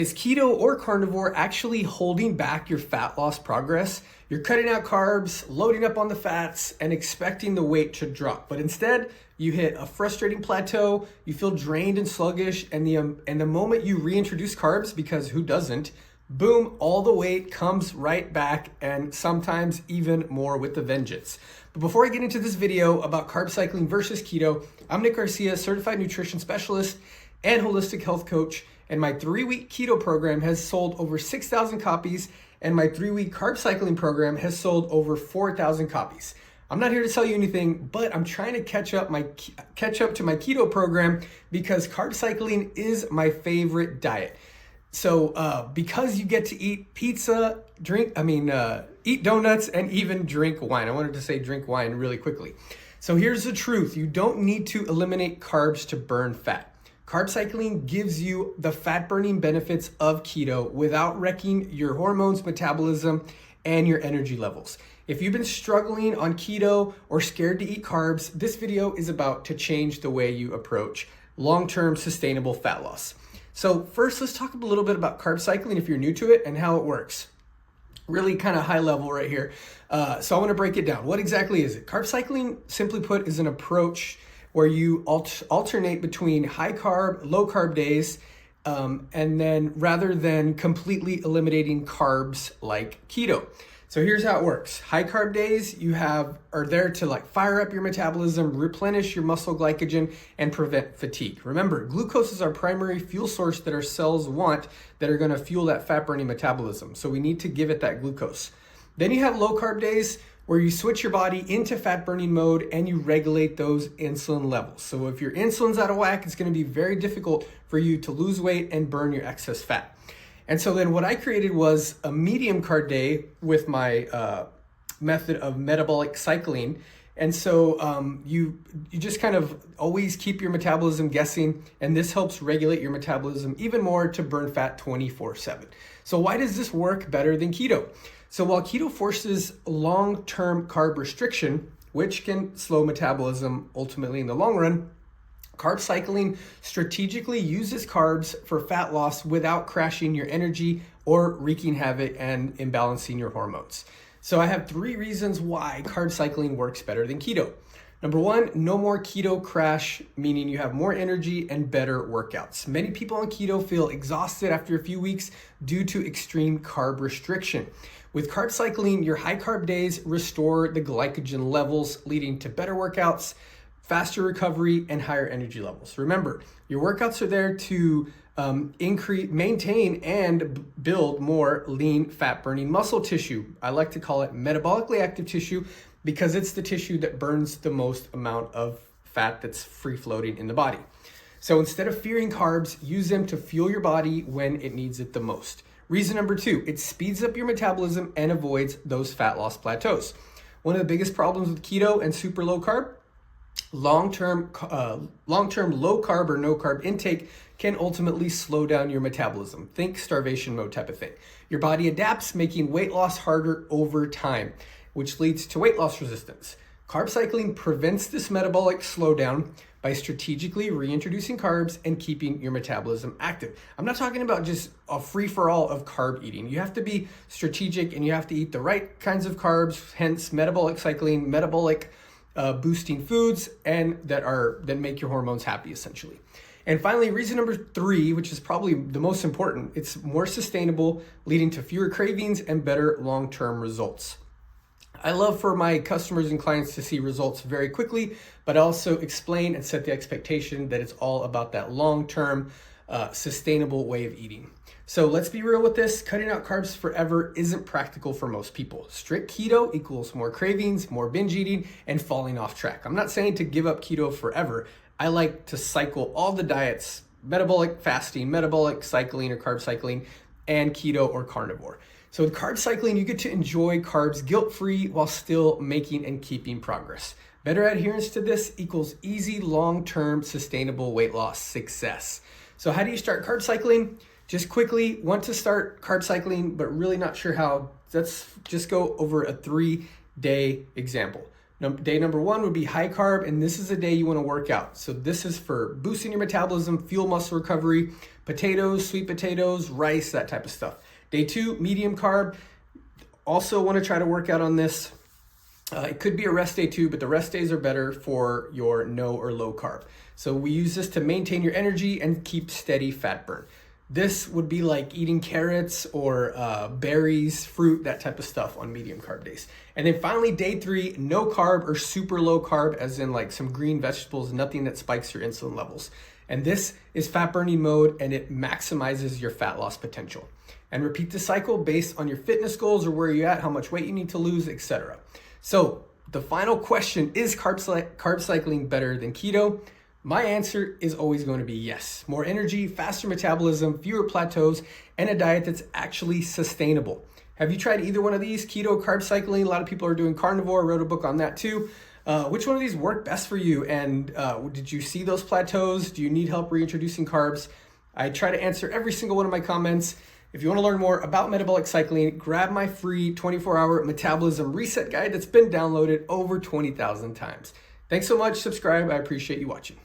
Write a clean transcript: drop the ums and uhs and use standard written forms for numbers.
Is keto or carnivore actually holding back your fat loss progress? You're cutting out carbs, loading up on the fats, and expecting the weight to drop. But instead, you hit a frustrating plateau, you feel drained and sluggish, and the moment you reintroduce carbs, because who doesn't, boom, all the weight comes right back, and sometimes even more with a vengeance. But before I get into this video about carb cycling versus keto, I'm Nick Garcia, certified nutrition specialist and holistic health coach. And my 3-week keto program has sold over 6,000 copies, and my 3-week carb cycling program has sold over 4,000 copies. I'm not here to sell you anything, but I'm trying to catch up to my keto program because carb cycling is my favorite diet. So because you get to eat pizza, eat donuts, and even drink wine. I wanted to say drink wine really quickly. So here's the truth. You don't need to eliminate carbs to burn fat. Carb cycling gives you the fat burning benefits of keto without wrecking your hormones, metabolism, and your energy levels. If you've been struggling on keto or scared to eat carbs, this video is about to change the way you approach long-term sustainable fat loss. So first, let's talk a little bit about carb cycling if you're new to it and how it works. Really kind of high level right here. So I want to break it down. What exactly is it? Carb cycling, simply put, is an approach where you alternate between high carb, low carb days, and then rather than completely eliminating carbs like keto. So here's how it works. High carb days are there to fire up your metabolism, replenish your muscle glycogen, and prevent fatigue. Remember, glucose is our primary fuel source that our cells want that are going to fuel that fat burning metabolism. So we need to give it that glucose. Then you have low carb days, where you switch your body into fat burning mode and you regulate those insulin levels. So if your insulin's out of whack, it's going to be very difficult for you to lose weight and burn your excess fat. And so then what I created was a medium carb day with my method of metabolic cycling. And so you just kind of always keep your metabolism guessing, and this helps regulate your metabolism even more to burn fat 24/7. So why does this work better than keto? So while keto forces long-term carb restriction, which can slow metabolism ultimately in the long run, carb cycling strategically uses carbs for fat loss without crashing your energy or wreaking havoc and imbalancing your hormones. So I have 3 reasons why carb cycling works better than keto. Number 1, no more keto crash, meaning you have more energy and better workouts. Many people on keto feel exhausted after a few weeks due to extreme carb restriction. With carb cycling, your high carb days restore the glycogen levels, leading to better workouts, faster recovery, and higher energy levels. Remember, your workouts are there to maintain and build more lean fat burning muscle tissue. I like to call it metabolically active tissue because it's the tissue that burns the most amount of fat that's free floating in the body. So instead of fearing carbs, use them to fuel your body when it needs it the most. Reason number 2, it speeds up your metabolism and avoids those fat loss plateaus. One of the biggest problems with keto and super low carb, long-term low carb or no carb intake can ultimately slow down your metabolism. Think starvation mode type of thing. Your body adapts, making weight loss harder over time, which leads to weight loss resistance. Carb cycling prevents this metabolic slowdown by strategically reintroducing carbs and keeping your metabolism active. I'm not talking about just a free-for-all of carb eating. You have to be strategic and you have to eat the right kinds of carbs, hence metabolic cycling, metabolic boosting foods, and that make your hormones happy essentially. And finally, reason number 3, which is probably the most important, it's more sustainable, leading to fewer cravings and better long-term results. I love for my customers and clients to see results very quickly, but also explain and set the expectation that it's all about that long-term sustainable way of eating. So let's be real with this. Cutting out carbs forever isn't practical for most people. Strict keto equals more cravings, more binge eating, and falling off track. I'm not saying to give up keto forever. I like to cycle all the diets, metabolic fasting, metabolic cycling or carb cycling, and keto or carnivore. So with carb cycling, you get to enjoy carbs guilt-free while still making and keeping progress. Better adherence to this equals easy, long-term, sustainable weight loss success. So how do you start carb cycling? Just quickly, want to start carb cycling, but really not sure how. Let's just go over a 3-day example. Day number 1 would be high carb, and this is a day you want to work out. So this is for boosting your metabolism, fuel muscle recovery, potatoes, sweet potatoes, rice, that type of stuff. Day 2, medium carb. Also want to try to work out on this. It could be a rest day too, but the rest days are better for your no or low carb. So we use this to maintain your energy and keep steady fat burn. This would be like eating carrots or berries, fruit, that type of stuff on medium carb days. And then finally, day 3, no carb or super low carb, as in like some green vegetables, nothing that spikes your insulin levels. And this is fat burning mode, and it maximizes your fat loss potential. And repeat the cycle based on your fitness goals or where you're at, how much weight you need to lose, etc. So the final question, is carb cycling better than keto? My answer is always going to be yes. More energy, faster metabolism, fewer plateaus, and a diet that's actually sustainable. Have you tried either one of these? Keto, carb cycling? A lot of people are doing carnivore. I wrote a book on that too. Which one of these worked best for you? And did you see those plateaus? Do you need help reintroducing carbs? I try to answer every single one of my comments. If you want to learn more about metabolic cycling, grab my free 24-hour metabolism reset guide that's been downloaded over 20,000 times. Thanks so much. Subscribe. I appreciate you watching.